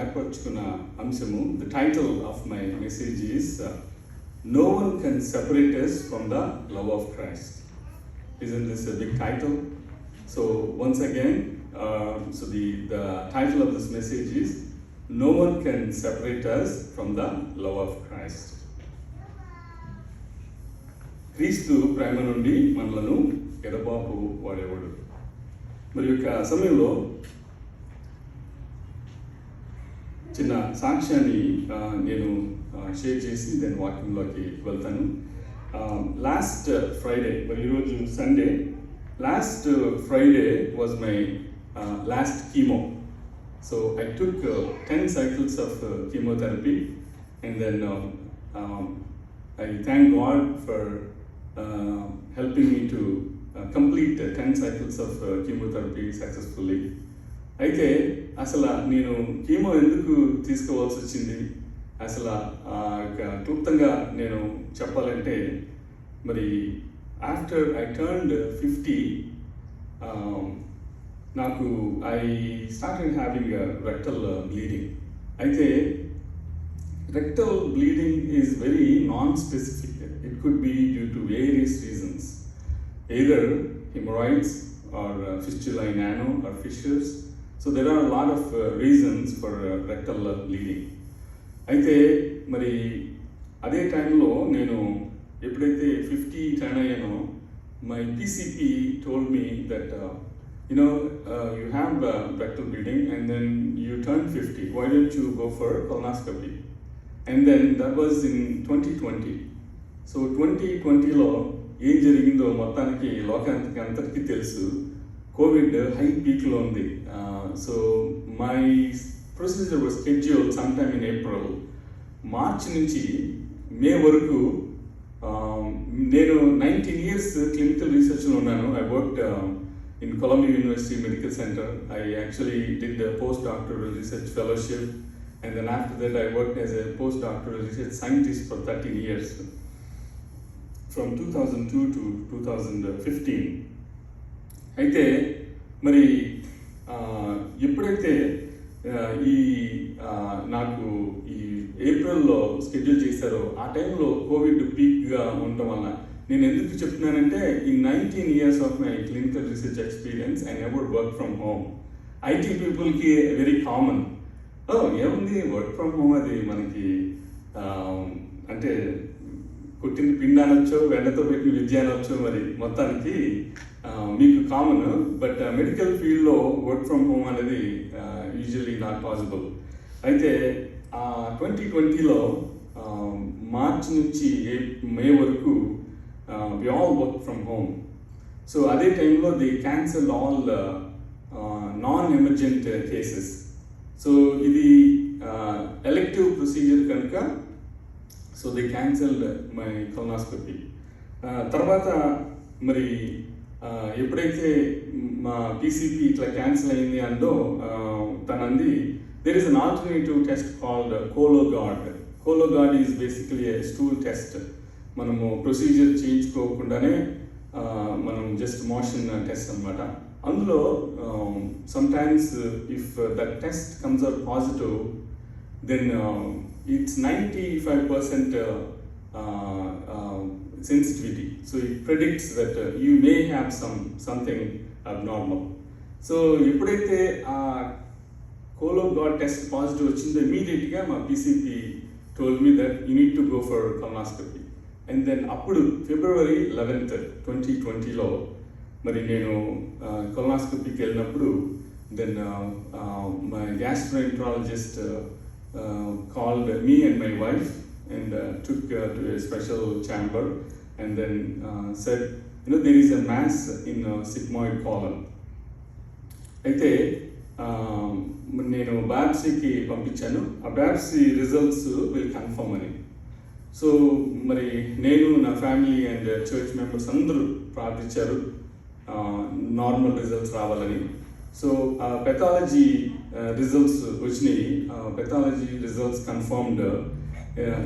ఏర్పరచుకున్న అంశము, the title of my message is No one can separate us from the love of Christ. Isn't this a big title? So once again, the title of this message is No one can separate us from the love of Christ. క్రీస్తు ప్రేమ నుండి మనలను ఎడబాపు వాడేవాడు. మరి యొక్క సమయంలో చిన్న సాక్ష్యాన్ని నేను షేర్ చేసి దెన్ వాకింగ్లోకి వెళ్తాను. లాస్ట్ ఫ్రైడే, మరి ఈరోజు Sunday, last Friday was my last chemo. So I took 10 cycles of chemotherapy, and then I thank God for helping me to complete 10 cycles of chemotherapy successfully. అయితే అసలు నేను chemo ఎందుకు తీసుకోవాల్సి వచ్చింది, అసలు క్లుప్తంగా నేను చెప్పాలంటే, మరి ఆఫ్టర్ ఐ టర్న్డ్ 50 నాకు I started having rectal bleeding. అయితే rectal bleeding is very non specific. It could be due to various reasons, either hemorrhoids or fistula in ano or fissures. So there are a lot of reasons for rectal bleeding. అయితే మరి అదే టైంలో నేను ఎప్పుడైతే 50 turn అయ్యానో, my PCP told me that you have rectal bleeding and then you turn 50. Why don't you go for colonoscopy? And then that was in 2020. So 2020లో ఏం జరిగిందో మొత్తానికి లోకానికి అంతటికీ తెలుసు. కోవిడ్ హై పీక్లో ఉంది. So my procedure was schedule some time in April. March నుంచి May వరకు నేను 19 years క్లినికల్ రీసెర్చ్లో ఉన్నాను. I worked in Columbia University Medical Center. I actually did post doctoral research fellowship, and then after that I worked as a post doctoral research scientist for 13 years. From 2002 to 2015. అయితే మరి ఎప్పుడైతే నాకు ఈ ఏప్రిల్లో schedule చేశారో, ఆ టైంలో Covid పీక్గా ఉండటం వల్ల, నేను ఎందుకు చెప్తున్నానంటే, ఈ 19 years of my clinical research experience I never work from home. IT పీపుల్కి వెరీ కామన్. ఏముంది వర్క్ ఫ్రమ్ హోమ్, అది మనకి అంటే పుట్టిన పిండి అనొచ్చు, వెంటతో పెట్టిన విద్య అనొచ్చు, మరి మొత్తానికి మీకు కామన్. బట్ మెడికల్ ఫీల్డ్లో వర్క్ ఫ్రమ్ హోమ్ అనేది యూజువల్లీ నాట్ పాసిబుల్. అయితే 2020లో మార్చ్ నుంచి మే వరకు we all work from home. So అదే టైంలో they cancel all non emergent cases. So ఇది ఎలెక్టివ్ ప్రొసీజర్ కనుక, so they cancelled my colonoscopy. తర్వాత మరి ఎప్పుడైతే మా PCP ఇట్లా క్యాన్సిల్ అయింది అందో, తనంది there is an alternative test called Cologuard. Cologuard is basically a stool test. మనము ప్రొసీజర్ చేయించుకోకుండానే మనం జస్ట్ మోషన్ టెస్ట్ అనమాట. అందులో sometimes if that test comes out positive, then it's 95% sensitivity. So it predicts that you may have something abnormal. So ఎప్పుడైతే ఆ Cologuard test positive వచ్చిందో, ఇమీడియట్గా మా PCP told me that you need to go for colonoscopy. And then అప్పుడు February 11th, 2020లో మరి నేను colonoscopyకి వెళ్ళినప్పుడు, then my gastroenterologist called me and my wife and took to a special chamber and then said, there is a mass in sigmoid colon. అయితే నేను బయాప్సీకి పంపించాను. ఆ biopsy results will confirm అని. సో మరి నేను, నా ఫ్యామిలీ అండ్ చర్చ్ మెంబర్స్ అందరూ ప్రార్థించారు నార్మల్ రిజల్ట్స్ రావాలని. సో పెథాలజీ రిజల్ట్స్ వచ్చినాయి. Pathology results confirmed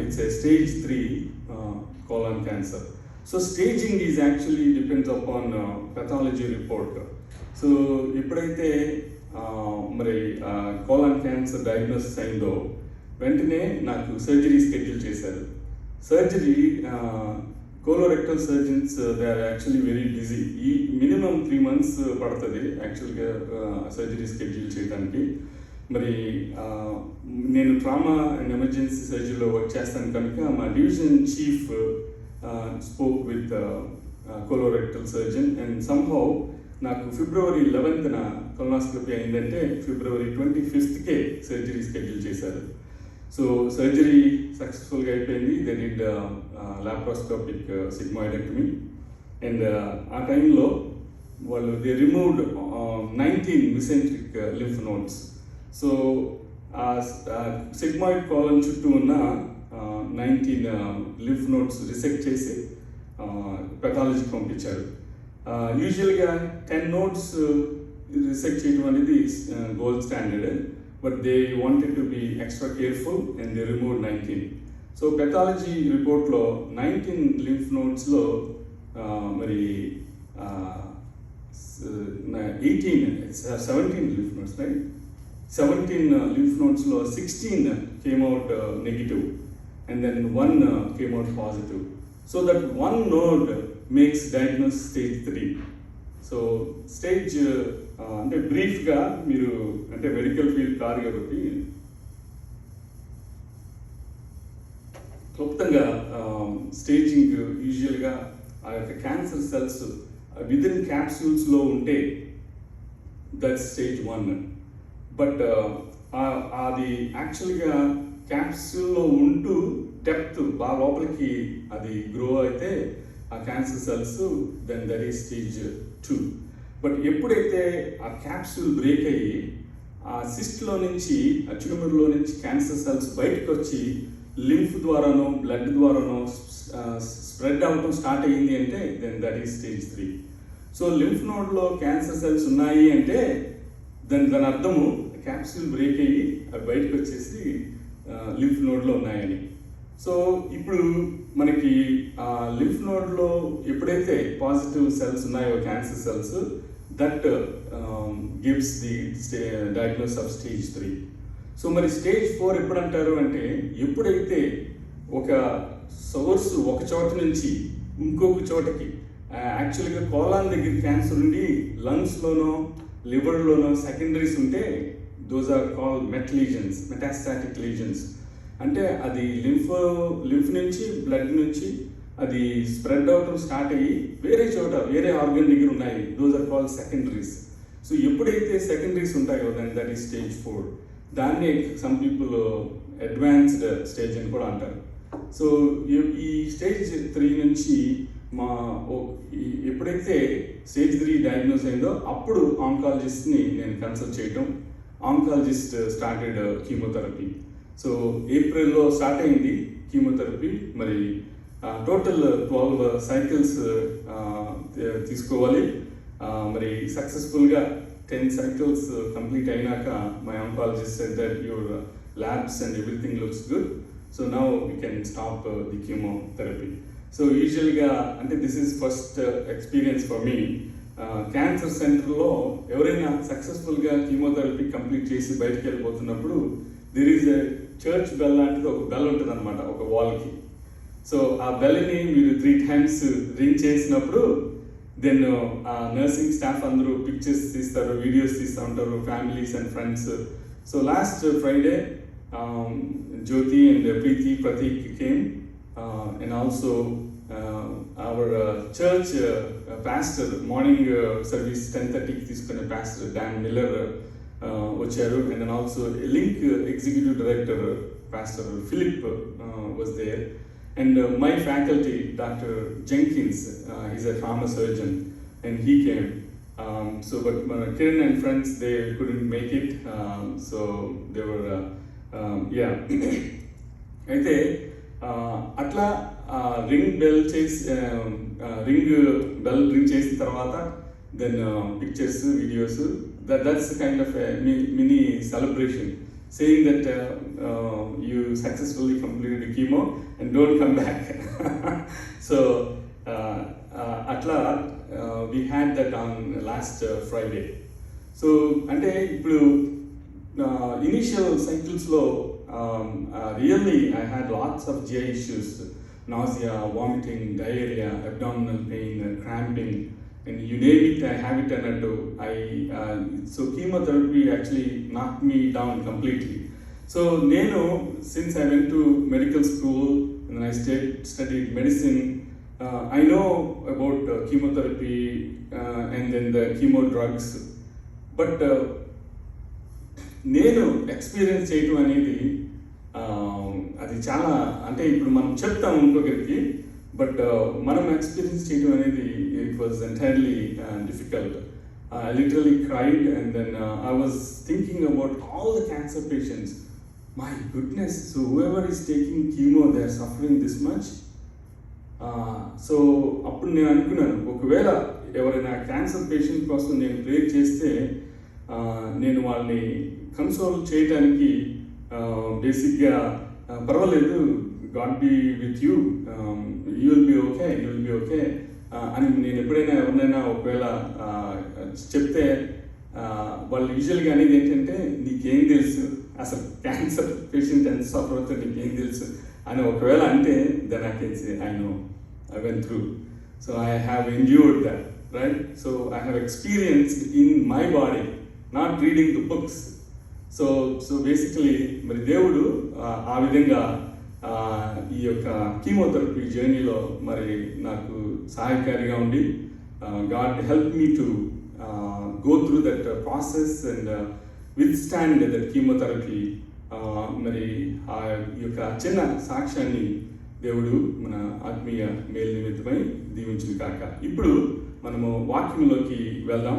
it's a stage 3 colon cancer. So staging is actually depends upon pathology report. So ఎప్పుడైతే మరి కోలాన్ క్యాన్సర్ డయాగ్నోసిస్ అయిందో వెంటనే నాకు సర్జరీ స్కెడ్యూల్ చేశారు. Surgery colorectal surgeons they are actually very busy. ఈ minimum 3 months పడుతుంది యాక్చువల్గా surgery schedule చేయడానికి. మరి నేను ట్రామా అండ్ ఎమర్జెన్సీ సర్జరీలో వర్క్ చేస్తాను కనుక మా division chief spoke with colorectal surgeon and somehow నాకు February 11th కొలనాస్కోపీ అయిందంటే February 25th సర్జరీ స్కెడ్యూల్ చేశారు. సో సర్జరీ సక్సెస్ఫుల్గా అయిపోయింది. They did laparoscopic sigmoidectomy and ఆ టైంలో వాళ్ళు they removed 19 mesenteric lymph nodes. So sigmoid colon చుట్టూ ఉన్న 19 లింఫ్ నోడ్స్ రిసెక్ట్ చేసి పెథాలజీకి పంపించారు. యూజువల్గా 10 nodes రిసెక్ట్ చేయడం అనేది gold standard, but they wanted to be extra careful and they remove 19. So pathology రిపోర్ట్లో 19 లింఫ్ నోడ్స్లో మరి 17 లింఫ్ నోడ్స్ రైట్ 17 లింఫ్ నోడ్స్లో 16 came out negative and then 1 came out positive. So that 1 node makes diagnose stage 3. So stage అంటే బ్రీఫ్గా మీరు అంటే medical field కాదు కాబట్టి క్లుప్తంగా స్టేజింగ్ యూజువల్గా ఆ యొక్క క్యాన్సర్ సెల్స్ విదిన్ క్యాప్సూల్స్లో ఉంటే దట్ స్టేజ్ 1. బట్ అది యాక్చువల్గా క్యాప్సూల్లో ఉంటూ డెప్త్ బాగా లోపలికి అది గ్రో అయితే ఆ cancer cells then that is stage 2. But ఎప్పుడైతే ఆ క్యాప్సూల్ బ్రేక్ అయ్యి ఆ సిస్ట్లో నుంచి ఆ ట్యూమర్లో నుంచి క్యాన్సర్ సెల్స్ బయటకు వచ్చి లింఫ్ ద్వారానో బ్లడ్ ద్వారానో స్ప్రెడ్ అవ్వడం స్టార్ట్ అయ్యింది అంటే then that is stage 3. So lymph నోడ్లో క్యాన్సర్ సెల్స్ ఉన్నాయి అంటే దాని అర్థము క్యాప్సూల్ బ్రేక్ అయ్యి అవి బయటకు వచ్చేసి లింఫ్ నోడ్లో ఉన్నాయని. సో ఇప్పుడు మనకి లింఫ్ నోడ్లో ఎప్పుడైతే పాజిటివ్ సెల్స్ ఉన్నాయో cancer cells that gives the diagnose of stage 3. So మరి స్టేజ్ 4 ఎప్పుడు అంటారు అంటే ఎప్పుడైతే ఒక సోర్స్ ఒక చోట నుంచి ఇంకొక చోటకి యాక్చువల్గా కోలాన్ దగ్గర క్యాన్సర్ ఉండి లంగ్స్లోనో లివర్లోనో సెకండరీస్ ఉంటే those are called metastatic lesions. అంటే అది లింఫ్ నుంచి బ్లడ్ నుంచి అది స్ప్రెడ్ అవటం స్టార్ట్ అయ్యి వేరే చోట వేరే ఆర్గన్ దగ్గర ఉన్నాయి. Those are called secondaries. So ఎప్పుడైతే సెకండరీస్ ఉంటాయో దెన్ దట్ ఈస్ స్టేజ్ 4. దాన్ని సమ్ పీపుల్ అడ్వాన్స్డ్ స్టేజ్ అని కూడా అంటారు. సో ఈ స్టేజ్ 3 నుంచి ఎప్పుడైతే స్టేజ్ 3 డయాగ్నోస్ అయిందో అప్పుడు ఆంకాలజిస్ట్ని నేను కన్సల్ట్ చేయటం. Oncologist started chemotherapy. సో ఏప్రిల్లో స్టార్ట్ అయింది కీమోథెరపీ. మరి టోటల్ 12 cycles తీసుకోవాలి. మరి సక్సెస్ఫుల్గా 10 cycles కంప్లీట్ అయినాక my oncologist said that your labs and everything looks good, so now we can stop the chemotherapy. So యూజువల్గా అంటే this is first experience for me. Cancer సెంటర్లో ఎవరైనా సక్సెస్ఫుల్గా కీమోథెరపీ కంప్లీట్ చేసి బయటకు వెళ్ళిపోతున్నప్పుడు there is a church bell లాంటిది ఒక బెల్ ఉంటుంది అనమాట ఒక వాల్కి. సో ఆ బెల్ని మీరు 3 times రింగ్ చేసినప్పుడు దెన్ ఆ నర్సింగ్ స్టాఫ్ అందరూ పిక్చర్స్ తీస్తారు, వీడియోస్ తీస్తూ ఉంటారు, families and friends. So last Friday Jyoti and Preeti Prateek came and also our church pastor morning service 10:30కి తీసుకునే పాస్టర్ డాన్ మిల్లర్ వచ్చారు. And then also Link executive director pastor Philip was there. And my faculty, Dr. Jenkins, he's a trauma surgeon, and he came. But Kiran and friends, they couldn't make it, so they were, yeah. అయితే అట్లా ring bell చేసిన తర్వాత then pictures videos that's kind of mini celebration saying that you successfully completed chemo and don't come back. So atla we had that on last Friday. So అంటే ఇప్పుడు initial సైకిల్స్లో really I had lots of GI issues, nausea, vomiting, diarrhea, abdominal pain, cramping, and you name it, I have it అన్నట్టు. So chemotherapy actually knocked me down completely. So నేను since I went to medical school and I studied medicine, I know about chemotherapy and then the chemo drugs, but నేను experience చేయటం అనేది అది చాలా, అంటే ఇప్పుడు మనం చెప్తాం ఇంకొకరికి, బట్ మనం ఎక్స్పీరియన్స్ చేయటం అనేది it was entirely difficult. I literally cried, and then I was thinking about all the cancer patients. My goodness, so whoever is taking chemo, they are suffering this much. So అప్పుడు నేను అనుకున్నాను, ఒకవేళ ఎవరైనా cancer patient కోసం నేను ప్రే చేస్తే నేను వాళ్ళని కన్సోల్ చేయడానికి బేసిక్గా పర్వాలేదు, God be with you, you will be okay అని నేను ఎప్పుడైనా ఎవరినైనా ఒకవేళ చెప్తే వాళ్ళు యూజువల్గా అనేది ఏంటంటే, నీకేం తెలుసు అసలు క్యాన్సర్ పేషెంట్ ఎంత సఫర్ అవుతుంది, నీకేం తెలుసు అని ఒకవేళ అంటే, then I can say I know, I went through, so I have endured that, right? So I have experienced in my body, not reading the books. So basically మరి దేవుడు ఆ విధంగా ఈ యొక్క కీమోథెరపీ జర్నీలో మరి నాకు సహాయకారిగా ఉండి, God help me to go through that process and withstand that chemotherapy. మరి ఆ యొక్క చిన్న సాక్ష్యాన్ని దేవుడు మన ఆత్మీయ మేలు నిమిత్తమై దీవించును కాక. ఇప్పుడు మనము వాక్యంలోకి వెళ్దాం.